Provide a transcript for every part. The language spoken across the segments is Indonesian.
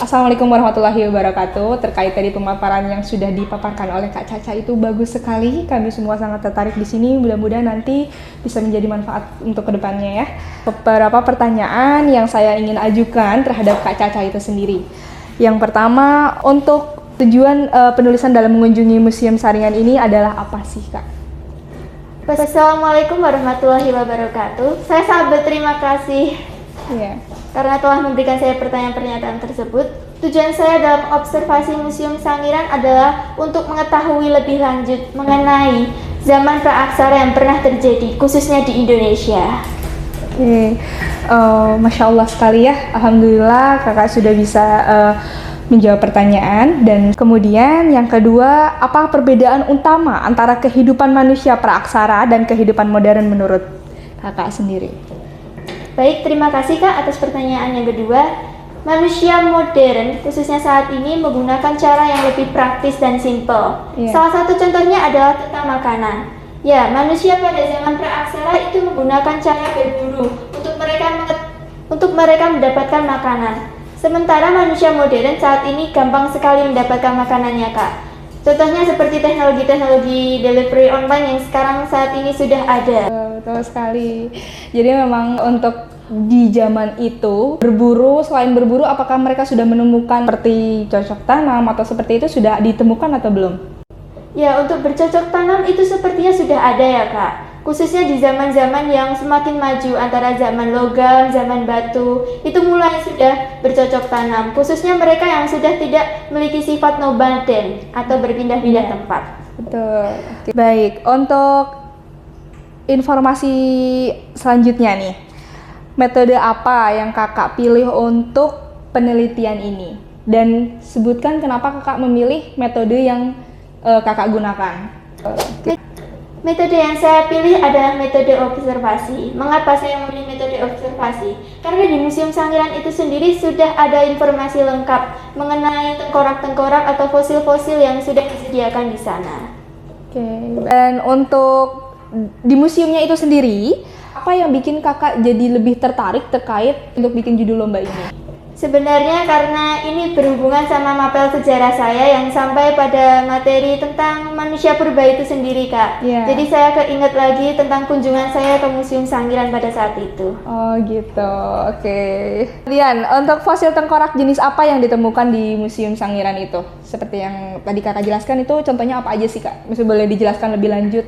Assalamualaikum warahmatullahi wabarakatuh. Terkait tadi pemaparan yang sudah dipaparkan oleh Kak Caca itu bagus sekali. Kami semua sangat tertarik di sini. Mudah-mudahan nanti bisa menjadi manfaat untuk kedepannya ya. Beberapa pertanyaan yang saya ingin ajukan terhadap Kak Caca itu sendiri. Yang pertama, untuk tujuan penulisan dalam mengunjungi Museum Saringan ini adalah apa sih, Kak? Assalamualaikum warahmatullahi wabarakatuh. Saya sangat berterima kasih karena telah memberikan saya pertanyaan-pernyataan tersebut. Tujuan saya dalam observasi Museum Sangiran adalah untuk mengetahui lebih lanjut mengenai zaman praaksara yang pernah terjadi, khususnya di Indonesia. Masya Allah sekali ya. Alhamdulillah kakak sudah bisa menjawab pertanyaan. Dan kemudian yang kedua, apa perbedaan utama antara kehidupan manusia praaksara dan kehidupan modern menurut kakak sendiri? Baik, terima kasih Kak atas pertanyaan yang kedua. Manusia modern, khususnya saat ini, menggunakan cara yang lebih praktis dan simpel. Salah satu contohnya adalah tentang makanan. Ya, manusia pada zaman praaksara itu menggunakan cara berburu untuk mereka mendapatkan makanan. Sementara manusia modern saat ini gampang sekali mendapatkan makanannya, Kak. Contohnya seperti teknologi delivery online yang sekarang saat ini sudah ada. Betul sekali. Jadi memang untuk di zaman itu selain berburu, apakah mereka sudah menemukan seperti cocok tanam atau seperti itu sudah ditemukan atau belum? Ya, untuk bercocok tanam itu sepertinya sudah ada ya, Kak. Khususnya di zaman-zaman yang semakin maju antara zaman logam, zaman batu, itu mulai sudah bercocok tanam. Khususnya mereka yang sudah tidak memiliki sifat nomaden atau berpindah-pindah tempat. Betul. Baik, untuk informasi selanjutnya nih, metode apa yang kakak pilih untuk penelitian ini? Dan sebutkan kenapa kakak memilih metode yang kakak gunakan. Metode yang saya pilih adalah metode observasi. Mengapa saya memilih metode observasi? Karena di Museum Sangiran itu sendiri sudah ada informasi lengkap mengenai tengkorak-tengkorak atau fosil-fosil yang sudah disediakan di sana. Dan untuk di museumnya itu sendiri, apa yang bikin kakak jadi lebih tertarik terkait untuk bikin judul lomba ini? Sebenarnya karena ini berhubungan sama mapel sejarah saya yang sampai pada materi tentang manusia purba itu sendiri, Kak. Jadi saya keinget lagi tentang kunjungan saya ke Museum Sangiran pada saat itu. Oh gitu, oke. Kemudian untuk fosil tengkorak jenis apa yang ditemukan di Museum Sangiran itu? Seperti yang tadi kakak jelaskan itu contohnya apa aja sih, Kak? Mesti boleh dijelaskan lebih lanjut?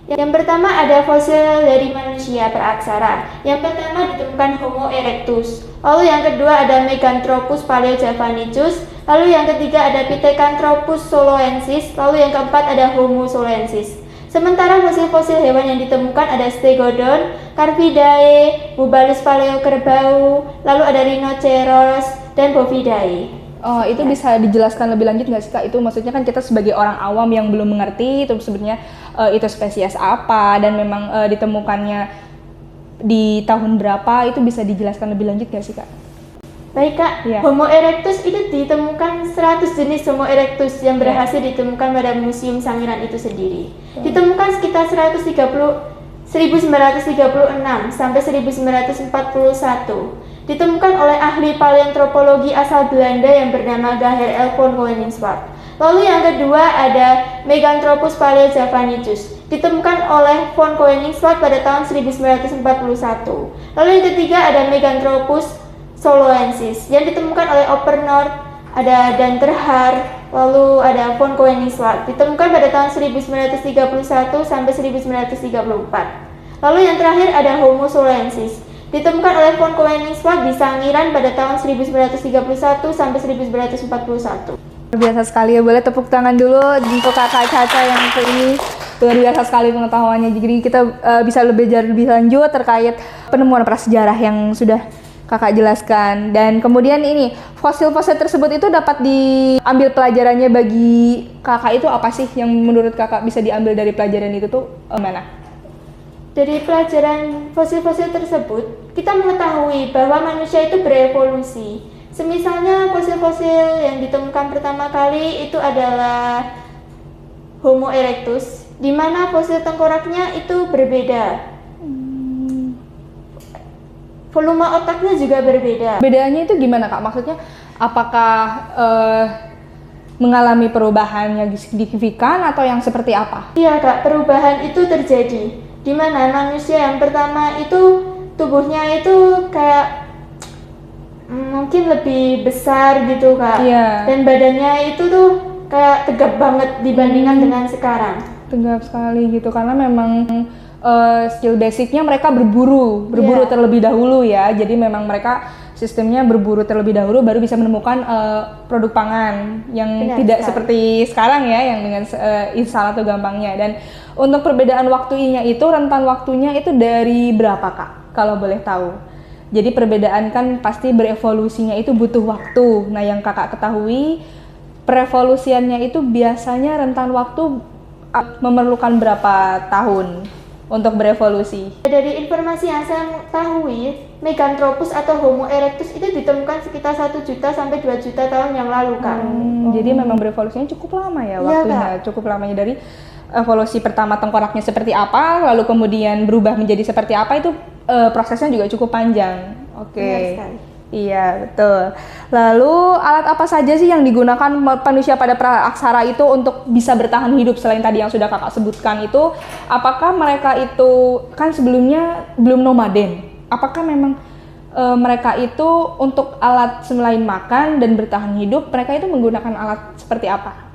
Yang pertama ada fosil dari manusia praaksara. Yang pertama ditemukan Homo erectus. Lalu yang kedua ada Meganthropus paleojavanicus. Lalu yang ketiga ada Pithecanthropus soloensis. Lalu yang keempat ada Homo soloensis. Sementara fosil-fosil hewan yang ditemukan ada Stegodon, Carpidae, Bubalus paleokerbau, lalu ada Rhinoceros dan Bovidae. Oh, itu bisa dijelaskan lebih lanjut nggak sih, Kak? Itu maksudnya kan kita sebagai orang awam yang belum mengerti itu sebenarnya itu spesies apa dan memang ditemukannya di tahun berapa, itu bisa dijelaskan lebih lanjut nggak sih, Kak? Baik, Kak. Homo erectus itu ditemukan 100 jenis Homo erectus yang berhasil ditemukan pada Museum Sangiran itu sendiri. Ditemukan sekitar 1936 sampai 1941. Ditemukan oleh ahli paleontropologi asal Belanda yang bernama Gaher L. von Koenigswart. Lalu yang kedua ada Meganthropus paleojavanicus, ditemukan oleh von Koenigswart pada tahun 1941. Lalu yang ketiga ada Meganthropus soloensis yang ditemukan oleh Oppernort, ada Danterhar, lalu ada von Koenigswart, ditemukan pada tahun 1931 sampai 1934. Lalu yang terakhir ada Homo soloensis, ditemukan oleh von Koenigswart di Sangiran pada tahun 1931 sampai 1941. Biasa sekali ya, boleh tepuk tangan dulu untuk kakak Caca yang ini. Luar biasa sekali pengetahuannya. Jadi kita bisa lebih lanjut terkait penemuan prasejarah yang sudah kakak jelaskan. Dan kemudian ini fosil-fosil tersebut itu dapat diambil pelajarannya bagi kakak itu apa sih yang menurut kakak bisa diambil dari pelajaran itu tuh mana? Dari pelajaran fosil-fosil tersebut, kita mengetahui bahwa manusia itu berevolusi. Semisalnya fosil-fosil yang ditemukan pertama kali itu adalah Homo erectus, di mana fosil tengkoraknya itu berbeda. Volume otaknya juga berbeda. Bedanya itu gimana, Kak? Maksudnya Apakah mengalami perubahan yang signifikan atau yang seperti apa? Iya Kak, perubahan itu terjadi. Di mana manusia yang pertama itu tubuhnya itu kayak mungkin lebih besar gitu Kak. Iya. Dan badannya itu tuh kayak tegap banget dibandingkan dengan sekarang. Tegap sekali gitu, karena memang skill basicnya mereka berburu terlebih dahulu ya. Jadi memang mereka sistemnya berburu terlebih dahulu baru bisa menemukan produk pangan yang Benar tidak sekali. seperti sekarang ya, yang dengan instan atau gampangnya. Dan untuk perbedaan waktunya itu, rentan waktunya itu dari berapa Kak, kalau boleh tahu? Jadi perbedaan kan pasti berevolusinya itu butuh waktu. Nah yang Kakak ketahui, perevolusiannya itu biasanya rentan waktu memerlukan berapa tahun untuk berevolusi? Dari informasi yang saya ketahui, Meganthropus atau Homo erectus itu ditemukan sekitar 1 juta sampai 2 juta tahun yang lalu Kak. Jadi memang berevolusinya cukup lama ya waktunya, cukup lamanya. Dari evolusi pertama tengkoraknya seperti apa, lalu kemudian berubah menjadi seperti apa, itu prosesnya juga cukup panjang. Oke. Benar sekali. Iya, betul. Lalu alat apa saja sih yang digunakan manusia pada praaksara itu untuk bisa bertahan hidup selain tadi yang sudah Kakak sebutkan itu? Apakah mereka itu kan sebelumnya belum nomaden? Apakah memang mereka itu untuk alat selain makan dan bertahan hidup, mereka itu menggunakan alat seperti apa?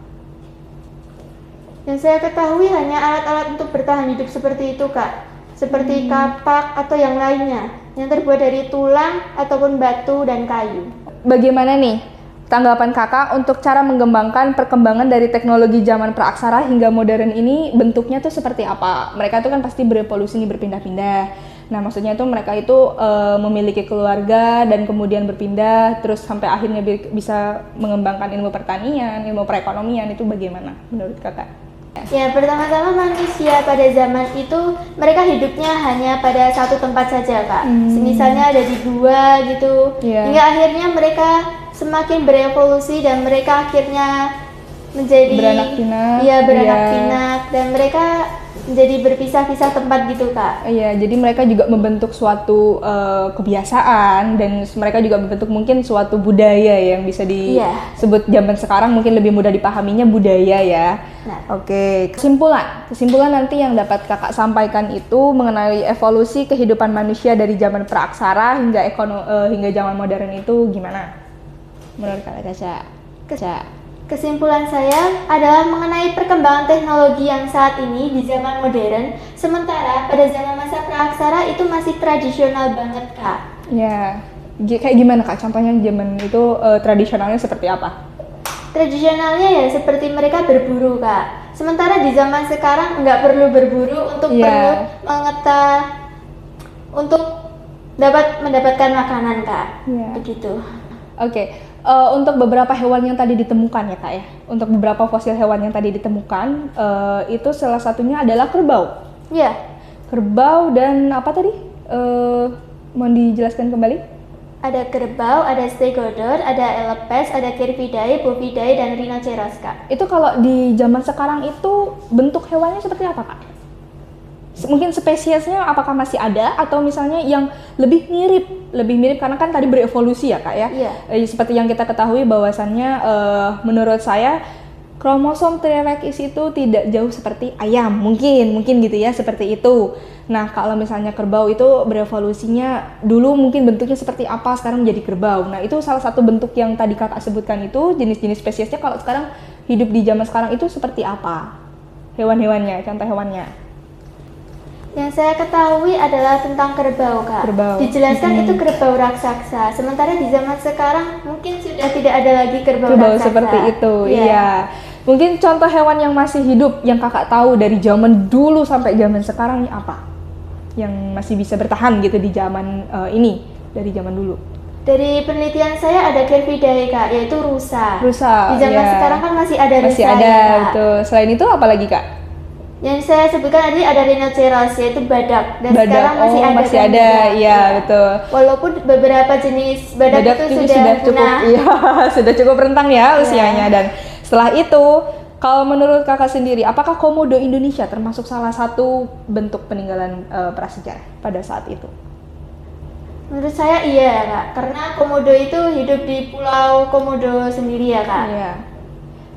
Yang saya ketahui hanya alat-alat untuk bertahan hidup seperti itu Kak. Seperti kapak atau yang lainnya yang terbuat dari tulang ataupun batu dan kayu. Bagaimana nih tanggapan Kakak untuk cara mengembangkan perkembangan dari teknologi zaman praaksara hingga modern ini? Bentuknya tuh seperti apa? Mereka tuh kan pasti berevolusi nih, berpindah-pindah. Nah maksudnya tuh mereka itu memiliki keluarga dan kemudian berpindah terus sampai akhirnya bisa mengembangkan ilmu pertanian, ilmu perekonomian. Itu bagaimana menurut Kakak? Ya, pertama-tama manusia pada zaman itu mereka hidupnya hanya pada satu tempat saja Kak. Misalnya ada di gua gitu. Hingga akhirnya mereka semakin berevolusi dan mereka akhirnya menjadi beranak pinak. Iya, beranak pinak dan mereka menjadi berpisah-pisah tempat gitu Kak. Iya, jadi mereka juga membentuk suatu kebiasaan dan mereka juga membentuk mungkin suatu budaya yang bisa disebut zaman sekarang mungkin lebih mudah dipahaminya budaya ya. Nah. Oke, kesimpulan nanti yang dapat Kakak sampaikan itu mengenai evolusi kehidupan manusia dari zaman praaksara hingga zaman modern itu gimana? Menurut Kak Caca? Kesimpulan saya adalah mengenai perkembangan teknologi yang saat ini di zaman modern, sementara pada zaman masa praaksara itu masih tradisional banget Kak. Ya, kayak gimana Kak? Contohnya zaman itu tradisionalnya seperti apa? Tradisionalnya ya seperti mereka berburu Kak. Sementara di zaman sekarang nggak perlu berburu untuk untuk dapat mendapatkan makanan Kak. Begitu. Oke. Untuk beberapa hewan yang tadi ditemukan ya Kak ya, untuk beberapa fosil hewan yang tadi ditemukan, itu salah satunya adalah kerbau. Iya. Kerbau dan apa tadi? Mau dijelaskan kembali? Ada kerbau, ada stegodon, ada elepes, ada cervidae, bovidae, dan rhinoceros Kak. Itu kalau di zaman sekarang itu bentuk hewannya seperti apa Kak? Mungkin spesiesnya apakah masih ada atau misalnya yang lebih mirip karena kan tadi berevolusi ya Kak ya. Iya. Seperti yang kita ketahui bahwasannya menurut saya kromosom T-rex itu tidak jauh seperti ayam, mungkin gitu ya, seperti itu. Nah kalau misalnya kerbau itu berevolusinya dulu mungkin bentuknya seperti apa, sekarang menjadi kerbau. Nah itu salah satu bentuk yang tadi Kakak sebutkan itu, jenis-jenis spesiesnya kalau sekarang hidup di zaman sekarang itu seperti apa? Hewan-hewannya, contoh hewannya. Yang saya ketahui adalah tentang kerbau Kak. Dijelaskan itu kerbau raksasa. Sementara di zaman sekarang mungkin sudah tidak ada lagi kerbau raksasa. Seperti itu, iya. Mungkin contoh hewan yang masih hidup yang Kakak tahu dari zaman dulu sampai zaman sekarang ini apa? Yang masih bisa bertahan gitu di zaman ini, dari zaman dulu. Dari penelitian saya ada cervidae Kak, yaitu rusa. Di zaman sekarang kan masih ada rusa. Masih ada, betul. Selain itu apa lagi Kak? Yang saya sebutkan tadi ada rhinoceros, yaitu badak. Dan sekarang masih ada. Iya betul. Walaupun beberapa jenis badak itu sudah cukup, sudah cukup rentang ya usianya. Dan setelah itu, kalau menurut Kakak sendiri, apakah Komodo Indonesia termasuk salah satu bentuk peninggalan prasejarah pada saat itu? Menurut saya iya Kak, karena komodo itu hidup di Pulau Komodo sendiri ya Kak. Iya.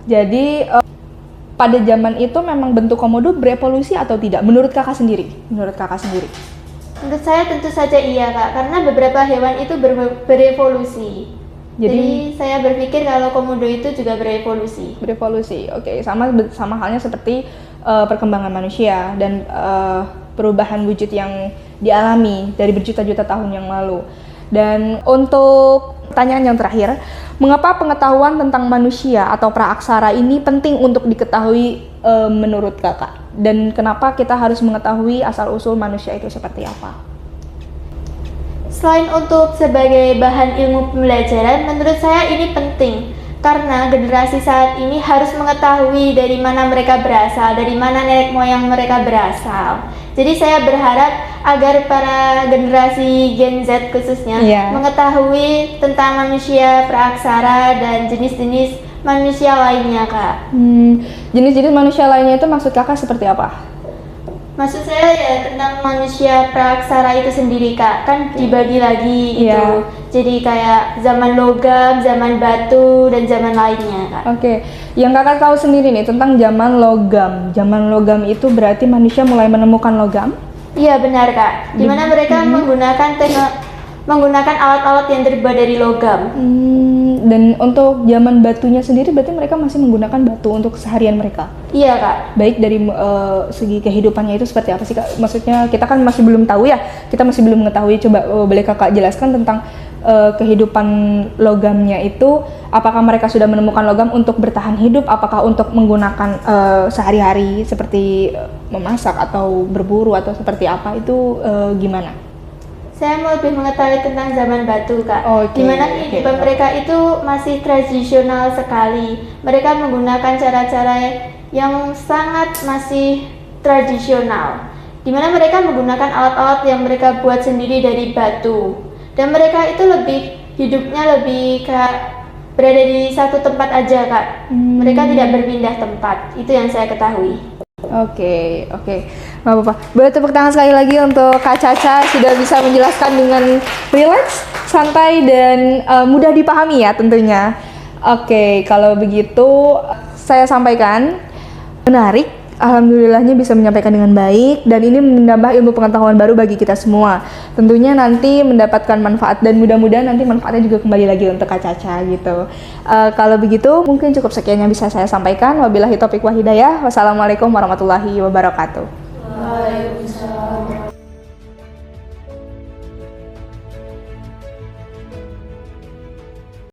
Jadi pada zaman itu memang bentuk komodo berevolusi atau tidak? Menurut kakak sendiri? Menurut kakak sendiri? Menurut saya tentu saja iya Kak, karena beberapa hewan itu berevolusi. Jadi saya berpikir kalau komodo itu juga berevolusi. Berevolusi, oke. Sama halnya seperti perkembangan manusia dan perubahan wujud yang dialami dari berjuta-juta tahun yang lalu. Dan untuk pertanyaan yang terakhir, mengapa pengetahuan tentang manusia atau praaksara ini penting untuk diketahui menurut kakak? Dan kenapa kita harus mengetahui asal-usul manusia itu seperti apa? Selain untuk sebagai bahan ilmu pembelajaran, menurut saya ini penting karena generasi saat ini harus mengetahui dari mana mereka berasal, dari mana nenek moyang mereka berasal. Jadi saya berharap agar para generasi Gen Z khususnya mengetahui tentang manusia praaksara dan jenis-jenis manusia lainnya, Kak. Jenis-jenis manusia lainnya itu maksud kakak seperti apa? Maksud saya ya tentang manusia praaksara itu sendiri Kak, kan dibagi lagi itu. Jadi kayak zaman logam, zaman batu, dan zaman lainnya Kak. Oke, yang kakak tahu sendiri nih tentang zaman logam. Zaman logam itu berarti manusia mulai menemukan logam? Iya benar Kak, dimana mereka menggunakan alat-alat yang terbuat dari logam. Dan untuk zaman batunya sendiri berarti mereka masih menggunakan batu untuk keseharian mereka? Iya Kak. Baik dari segi kehidupannya itu seperti apa sih Kak? Maksudnya kita kan masih belum tahu ya, kita masih belum mengetahui. Coba boleh kakak jelaskan tentang kehidupan logamnya itu, apakah mereka sudah menemukan logam untuk bertahan hidup, apakah untuk menggunakan sehari-hari seperti memasak atau berburu atau seperti apa itu gimana? Saya mau lebih mengetahui tentang zaman batu Kak, Dimana kehidupan mereka itu masih tradisional sekali. Mereka menggunakan cara-cara yang sangat masih tradisional, dimana mereka menggunakan alat-alat yang mereka buat sendiri dari batu. Dan mereka itu hidupnya lebih kayak berada di satu tempat aja Kak. Mereka tidak berpindah tempat, itu yang saya ketahui. Oke. Nggak apa-apa. Boleh tepuk tangan sekali lagi untuk Kak Caca sudah bisa menjelaskan dengan relax, santai, dan mudah dipahami ya tentunya. Oke, kalau begitu saya sampaikan menarik. Alhamdulillahnya bisa menyampaikan dengan baik dan ini menambah ilmu pengetahuan baru bagi kita semua. Tentunya nanti mendapatkan manfaat dan mudah-mudahan nanti manfaatnya juga kembali lagi untuk Kak Caca gitu. Kalau begitu mungkin cukup sekian yang bisa saya sampaikan. Wabillahi taufiq wal hidayah. Wassalamualaikum warahmatullahi wabarakatuh. Waalaikumsalam.